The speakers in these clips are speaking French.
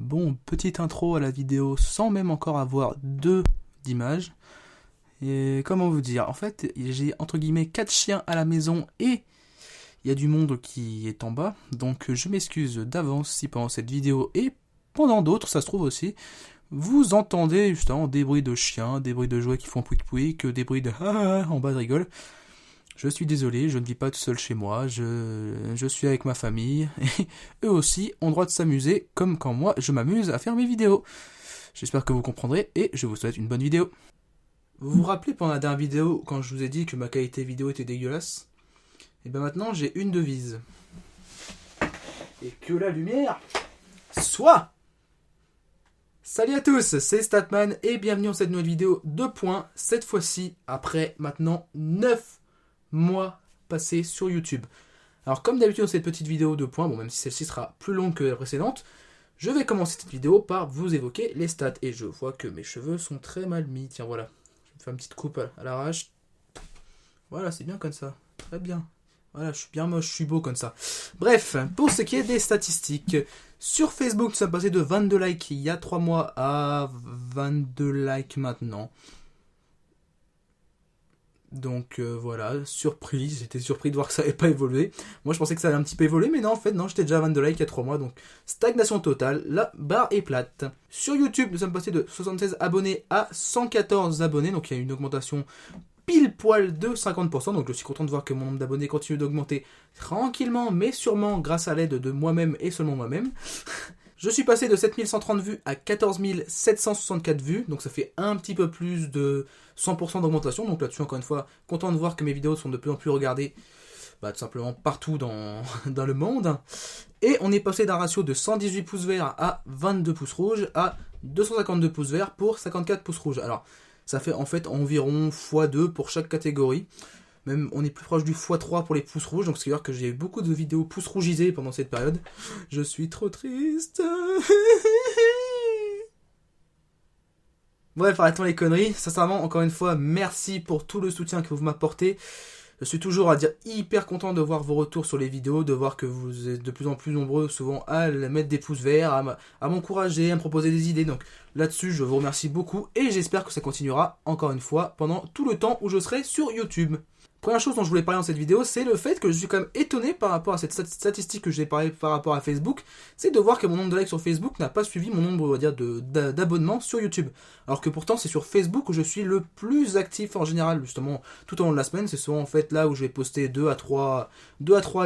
Bon, petite intro à la vidéo sans même encore avoir d'image. Et comment vous dire, en fait, j'ai entre guillemets 4 chiens à la maison et il y a du monde qui est en bas. Donc je m'excuse d'avance si pendant cette vidéo et pendant d'autres, ça se trouve aussi, vous entendez justement des bruits de chiens, des bruits de jouets qui font pouic pouic, des bruits de ah en bas de rigole. Je suis désolé, je ne vis pas tout seul chez moi, je suis avec ma famille, et eux aussi ont le droit de s'amuser, comme quand moi je m'amuse à faire mes vidéos. J'espère que vous comprendrez, et je vous souhaite une bonne vidéo. Vous vous rappelez pendant la dernière vidéo, quand je vous ai dit que ma qualité vidéo était dégueulasse? Et bien maintenant j'ai une devise. Et que la lumière soit. Salut à tous, c'est Statman, et bienvenue dans cette nouvelle vidéo de points, cette fois-ci après maintenant 9 mois passés sur YouTube. Alors comme d'habitude dans cette petite vidéo de points, bon même si celle-ci sera plus longue que la précédente, je vais commencer cette vidéo par vous évoquer les stats. Et je vois que mes cheveux sont très mal mis, tiens voilà, je vais faire une petite coupe à l'arrache. Voilà, c'est bien comme ça, très bien. Voilà, je suis bien moche, je suis beau comme ça. Bref, pour ce qui est des statistiques, sur Facebook, nous sommes passés de 22 likes il y a 3 mois à 22 likes maintenant. Donc voilà, surprise, j'étais surpris de voir que ça n'avait pas évolué. Moi je pensais que ça allait un petit peu évoluer, mais non en fait non, j'étais déjà à 22 likes il y a 3 mois, donc stagnation totale, la barre est plate. Sur YouTube, nous sommes passés de 76 abonnés à 114 abonnés, donc il y a une augmentation pile poil de 50%, donc je suis content de voir que mon nombre d'abonnés continue d'augmenter tranquillement, mais sûrement grâce à l'aide de moi-même et seulement moi-même. Je suis passé de 7130 vues à 14 764 vues, donc ça fait un petit peu plus de 100% d'augmentation, donc là-dessus encore une fois, content de voir que mes vidéos sont de plus en plus regardées, tout simplement partout dans le monde. Et on est passé d'un ratio de 118 pouces verts à 22 pouces rouges à 252 pouces verts pour 54 pouces rouges. Alors ça fait en fait environ x2 pour chaque catégorie. Même on est plus proche du x3 pour les pouces rouges, donc ce qui veut dire que j'ai eu beaucoup de vidéos pouces rougisés pendant cette période. Je suis trop triste. Bref, arrêtons les conneries. Sincèrement, encore une fois, merci pour tout le soutien que vous m'apportez. Je suis toujours à dire hyper content de voir vos retours sur les vidéos, de voir que vous êtes de plus en plus nombreux souvent à mettre des pouces verts, à m'encourager, à me proposer des idées. Donc là-dessus, je vous remercie beaucoup et j'espère que ça continuera encore une fois pendant tout le temps où je serai sur YouTube. Première chose dont je voulais parler dans cette vidéo, c'est le fait que je suis quand même étonné par rapport à cette statistique que j'ai parlé par rapport à Facebook, c'est de voir que mon nombre de likes sur Facebook n'a pas suivi mon nombre, on va dire, d'abonnements sur YouTube. Alors que pourtant, c'est sur Facebook où je suis le plus actif en général, justement, tout au long de la semaine. C'est souvent en fait là où je vais poster 2 à 3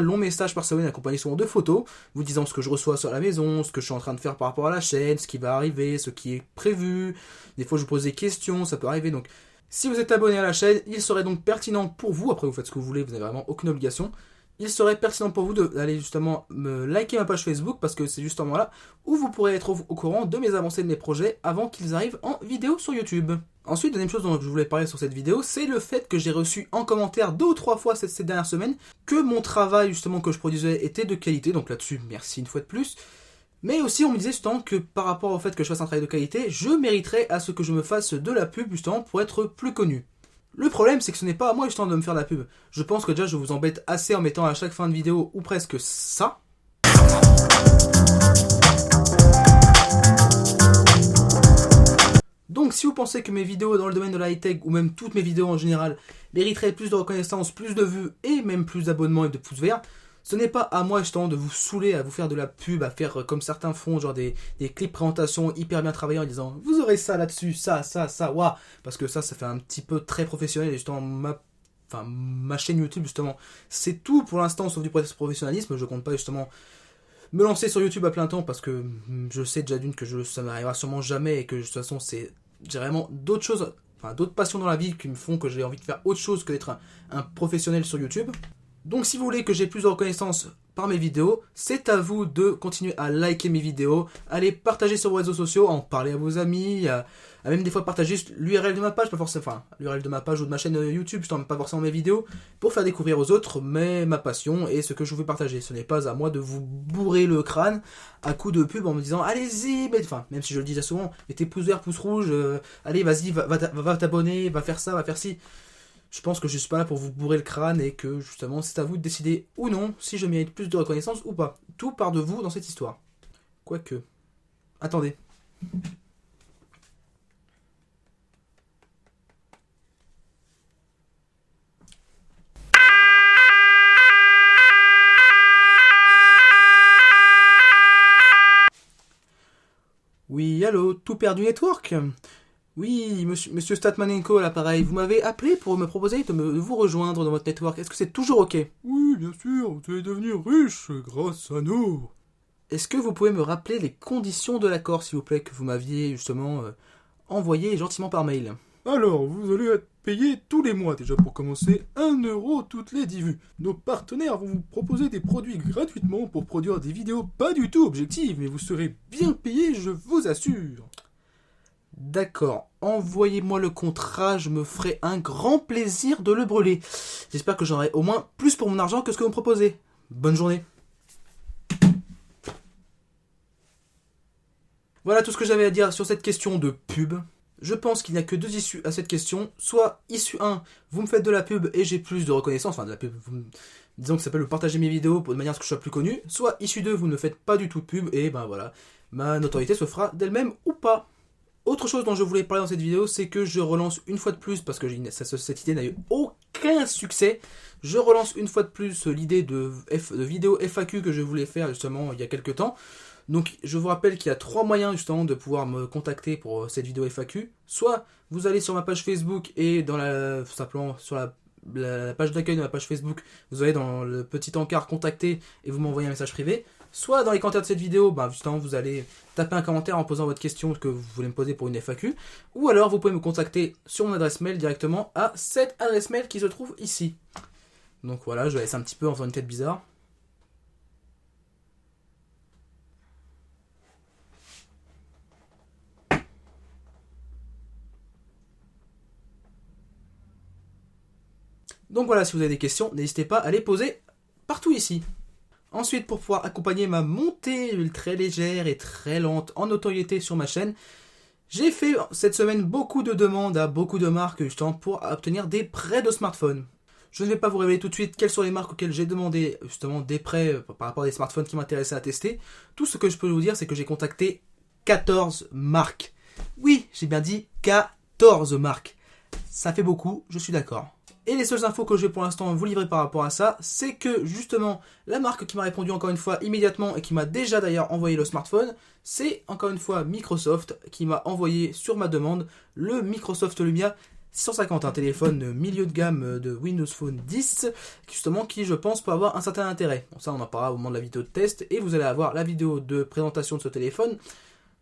longs messages par semaine accompagnés souvent de photos, vous disant ce que je reçois sur la maison, ce que je suis en train de faire par rapport à la chaîne, ce qui va arriver, ce qui est prévu. Des fois, je vous pose des questions, ça peut arriver, donc si vous êtes abonné à la chaîne, il serait donc pertinent pour vous, après vous faites ce que vous voulez, vous n'avez vraiment aucune obligation, il serait pertinent pour vous d'aller justement me liker ma page Facebook, parce que c'est justement là où vous pourrez être au courant de mes avancées de mes projets avant qu'ils arrivent en vidéo sur YouTube. Ensuite, deuxième chose dont je voulais parler sur cette vidéo, c'est le fait que j'ai reçu en commentaire 2 ou 3 fois ces dernières semaines que mon travail justement que je produisais était de qualité, donc là-dessus merci une fois de plus. Mais aussi on me disait justement que par rapport au fait que je fasse un travail de qualité, je mériterais à ce que je me fasse de la pub justement pour être plus connu. Le problème c'est que ce n'est pas à moi justement de me faire de la pub. Je pense que déjà je vous embête assez en mettant à chaque fin de vidéo ou presque ça. Donc si vous pensez que mes vidéos dans le domaine de la high-tech ou même toutes mes vidéos en général mériteraient plus de reconnaissance, plus de vues et même plus d'abonnements et de pouces verts, ce n'est pas à moi justement de vous saouler, à vous faire de la pub, à faire comme certains font, genre des clips présentation hyper bien travaillés en disant vous aurez ça là-dessus, ça, waouh, parce que ça fait un petit peu très professionnel et justement ma chaîne YouTube justement, c'est tout pour l'instant sauf du professionnalisme, je compte pas justement me lancer sur YouTube à plein temps parce que je sais déjà d'une que ça n'arrivera sûrement jamais et que de toute façon j'ai vraiment d'autres choses, d'autres passions dans la vie qui me font que j'ai envie de faire autre chose que d'être un professionnel sur YouTube. Donc si vous voulez que j'ai plus de reconnaissance par mes vidéos, c'est à vous de continuer à liker mes vidéos, à les partager sur vos réseaux sociaux, à en parler à vos amis, à même des fois partager l'URL de ma page, pas forcément, l'URL de ma page ou de ma chaîne YouTube, je pas forcément mes vidéos, pour faire découvrir aux autres ma passion et ce que je veux partager. Ce n'est pas à moi de vous bourrer le crâne à coups de pub en me disant allez-y, même si je le dis déjà souvent, mettez pouce vert, pouce rouge, allez vas-y, va t'abonner, va faire ça, va faire ci. Je pense que je suis pas là pour vous bourrer le crâne et que justement c'est à vous de décider ou non si je mérite plus de reconnaissance ou pas. Tout part de vous dans cette histoire. Quoique, Attendez. Oui, allô, tout perdu network? Oui, monsieur Statmanenko à l'appareil, vous m'avez appelé pour me proposer de vous rejoindre dans votre network. Est-ce que c'est toujours ok? Oui, bien sûr, vous allez devenir riche grâce à nous. Est-ce que vous pouvez me rappeler les conditions de l'accord, s'il vous plaît, que vous m'aviez justement envoyé gentiment par mail? Alors, vous allez être payé tous les mois, déjà pour commencer, 1 € toutes les 10 vues. Nos partenaires vont vous proposer des produits gratuitement pour produire des vidéos pas du tout objectives, mais vous serez bien payé, je vous assure. D'accord, envoyez-moi le contrat, je me ferai un grand plaisir de le brûler. J'espère que j'aurai au moins plus pour mon argent que ce que vous me proposez. Bonne journée. Voilà tout ce que j'avais à dire sur cette question de pub. Je pense qu'il n'y a que deux issues à cette question. Soit issue 1, vous me faites de la pub et j'ai plus de reconnaissance, enfin de la pub, disons que ça s'appelle partager mes vidéos de manière à ce que je sois plus connu. Soit issue 2, vous ne faites pas du tout de pub et ben voilà, ma notoriété se fera d'elle-même ou pas. Autre chose dont je voulais parler dans cette vidéo, c'est que je relance une fois de plus, parce que cette idée n'a eu aucun succès, je relance une fois de plus l'idée de vidéo FAQ que je voulais faire justement il y a quelques temps. Donc je vous rappelle qu'il y a 3 moyens justement de pouvoir me contacter pour cette vidéo FAQ. Soit vous allez sur ma page Facebook et simplement sur la page d'accueil de ma page Facebook, vous allez dans le petit encart contacter et vous m'envoyez un message privé. Soit dans les commentaires de cette vidéo, justement vous allez taper un commentaire en posant votre question que vous voulez me poser pour une FAQ. Ou alors vous pouvez me contacter sur mon adresse mail directement à cette adresse mail qui se trouve ici. Donc voilà, je vais laisser un petit peu en faisant une tête bizarre. Donc voilà, si vous avez des questions, n'hésitez pas à les poser partout ici. Ensuite, pour pouvoir accompagner ma montée très légère et très lente en notoriété sur ma chaîne, j'ai fait cette semaine beaucoup de demandes à beaucoup de marques justement pour obtenir des prêts de smartphones. Je ne vais pas vous révéler tout de suite quelles sont les marques auxquelles j'ai demandé justement des prêts par rapport à des smartphones qui m'intéressaient à tester. Tout ce que je peux vous dire, c'est que j'ai contacté 14 marques. Oui, j'ai bien dit 14 marques. Ça fait beaucoup, je suis d'accord. Et les seules infos que je vais pour l'instant vous livrer par rapport à ça, c'est que justement la marque qui m'a répondu encore une fois immédiatement et qui m'a déjà d'ailleurs envoyé le smartphone, c'est encore une fois Microsoft qui m'a envoyé sur ma demande le Microsoft Lumia 650, un téléphone milieu de gamme de Windows Phone 10, justement qui je pense peut avoir un certain intérêt. Bon, ça on en parlera au moment de la vidéo de test et vous allez avoir la vidéo de présentation de ce téléphone,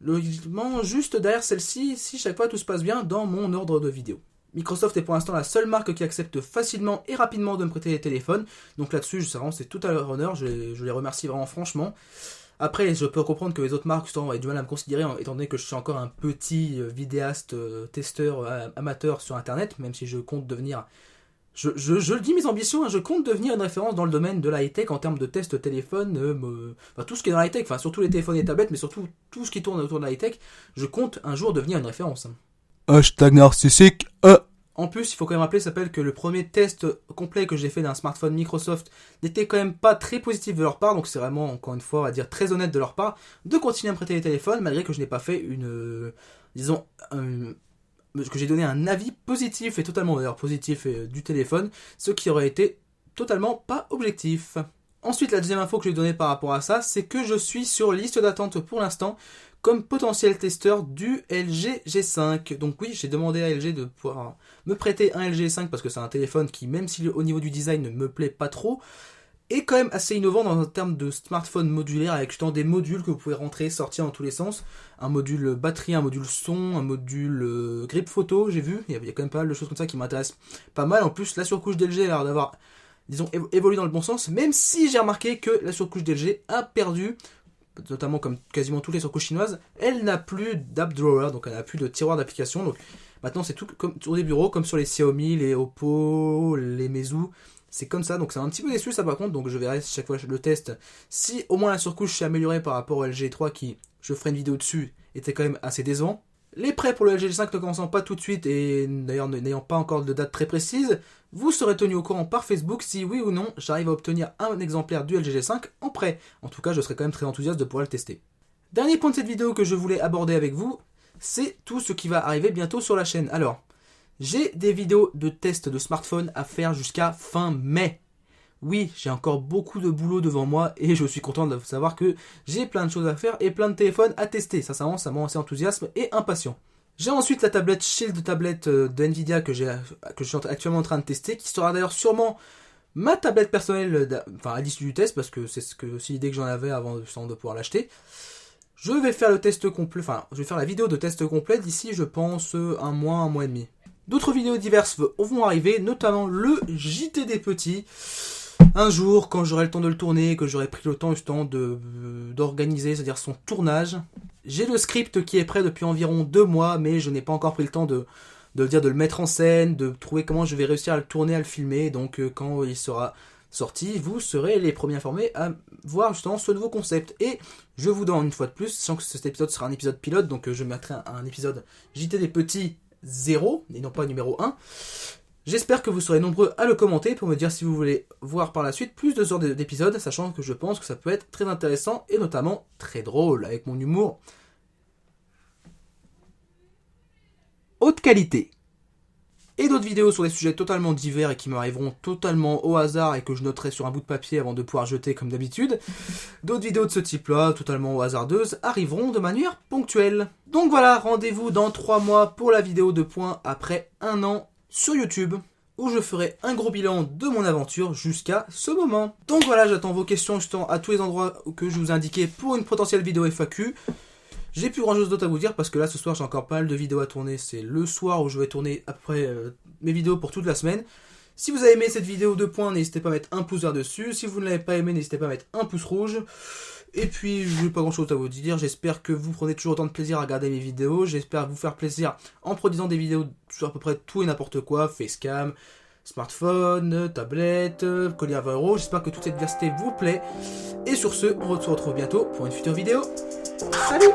logiquement juste derrière celle-ci si chaque fois tout se passe bien dans mon ordre de vidéo. Microsoft est pour l'instant la seule marque qui accepte facilement et rapidement de me prêter les téléphones. Donc là-dessus, c'est tout à leur honneur. Je les remercie vraiment franchement. Après, je peux comprendre que les autres marques aient du mal à me considérer, étant donné que je suis encore un petit vidéaste, testeur, amateur sur Internet, même si je compte devenir... Je le dis, mes ambitions, je compte devenir une référence dans le domaine de la high-tech en termes de tests téléphone, tout ce qui est dans la high-tech, surtout les téléphones et les tablettes, mais surtout tout ce qui tourne autour de la high-tech. Je compte un jour devenir une référence. Hashtag narcissique. En plus, il faut quand même rappeler, que le premier test complet que j'ai fait d'un smartphone Microsoft n'était quand même pas très positif de leur part, donc c'est vraiment, encore une fois, on va dire très honnête de leur part, de continuer à me prêter les téléphones, malgré que je n'ai pas fait que j'ai donné un avis positif, et totalement d'ailleurs positif du téléphone, ce qui aurait été totalement pas objectif. Ensuite, la deuxième info que je vais donner par rapport à ça, c'est que je suis sur liste d'attente pour l'instant, comme potentiel testeur du LG G5. Donc oui, j'ai demandé à LG de pouvoir me prêter un LG G5 parce que c'est un téléphone qui, même si au niveau du design ne me plaît pas trop, est quand même assez innovant dans un terme de smartphone modulaire avec justement des modules que vous pouvez rentrer, sortir dans tous les sens. Un module batterie, un module son, un module grip photo, j'ai vu. Il y a quand même pas mal de choses comme ça qui m'intéressent pas mal. En plus, la surcouche d'LG a l'air d'avoir, disons, évolué dans le bon sens, même si j'ai remarqué que la surcouche d'LG a perdu, notamment comme quasiment toutes les surcouches chinoises, elle n'a plus d'app drawer, donc elle n'a plus de tiroir d'application. Donc maintenant c'est tout comme sur des bureaux, comme sur les Xiaomi, les Oppo, les Meizu, c'est comme ça. Donc c'est un petit peu déçu ça par contre, donc je verrai chaque fois le test si au moins la surcouche s'est améliorée par rapport au LG 3 qui, je ferai une vidéo dessus, était quand même assez décevant. Les prêts pour le LG G5 ne commençant pas tout de suite et d'ailleurs n'ayant pas encore de date très précise, vous serez tenu au courant par Facebook si oui ou non j'arrive à obtenir un exemplaire du LG G5 en prêt. En tout cas, je serai quand même très enthousiaste de pouvoir le tester. Dernier point de cette vidéo que je voulais aborder avec vous, c'est tout ce qui va arriver bientôt sur la chaîne. Alors, j'ai des vidéos de tests de smartphone à faire jusqu'à fin mai. Oui, j'ai encore beaucoup de boulot devant moi et je suis content de savoir que j'ai plein de choses à faire et plein de téléphones à tester. Ça me rend assez enthousiasme et impatient. J'ai ensuite la tablette Shield tablette de Nvidia que je suis actuellement en train de tester, qui sera d'ailleurs sûrement ma tablette personnelle à l'issue du test, parce que c'est aussi l'idée que j'en avais avant de pouvoir l'acheter. Je vais faire le test complet, je vais faire la vidéo de test complet d'ici, je pense, un mois et demi. D'autres vidéos diverses vont arriver, notamment le JT des petits. Un jour, quand j'aurai le temps de le tourner, que j'aurai pris le temps justement d'organiser, c'est-à-dire son tournage. J'ai le script qui est prêt depuis environ 2 mois, mais je n'ai pas encore pris le temps de le mettre en scène, de trouver comment je vais réussir à le tourner, à le filmer. Donc quand il sera sorti, vous serez les premiers informés à voir justement ce nouveau concept. Et je vous donne une fois de plus, sachant que cet épisode sera un épisode pilote, donc je mettrai un épisode JT des petits 0, et non pas numéro 1. J'espère que vous serez nombreux à le commenter pour me dire si vous voulez voir par la suite plus de ce genre d'épisodes, sachant que je pense que ça peut être très intéressant et notamment très drôle, avec mon humour haute qualité. Et d'autres vidéos sur des sujets totalement divers et qui m'arriveront totalement au hasard et que je noterai sur un bout de papier avant de pouvoir jeter comme d'habitude. D'autres vidéos de ce type-là, totalement au hasardeuses, arriveront de manière ponctuelle. Donc voilà, rendez-vous dans 3 mois pour la vidéo de points après 1 an sur YouTube, où je ferai un gros bilan de mon aventure jusqu'à ce moment. Donc voilà, j'attends vos questions justement à tous les endroits que je vous ai indiqués pour une potentielle vidéo FAQ. J'ai plus grand chose d'autre à vous dire parce que là ce soir j'ai encore pas mal de vidéos à tourner. C'est le soir où je vais tourner après mes vidéos pour toute la semaine. Si vous avez aimé cette vidéo de points, n'hésitez pas à mettre un pouce vers dessus. Si vous ne l'avez pas aimé, n'hésitez pas à mettre un pouce rouge. Et puis, je n'ai pas grand chose à vous dire. J'espère que vous prenez toujours autant de plaisir à regarder mes vidéos. J'espère vous faire plaisir en produisant des vidéos sur à peu près tout et n'importe quoi. Facecam, smartphone, tablette, collier à 20 €. J'espère que toute cette diversité vous plaît. Et sur ce, on se retrouve bientôt pour une future vidéo. Salut!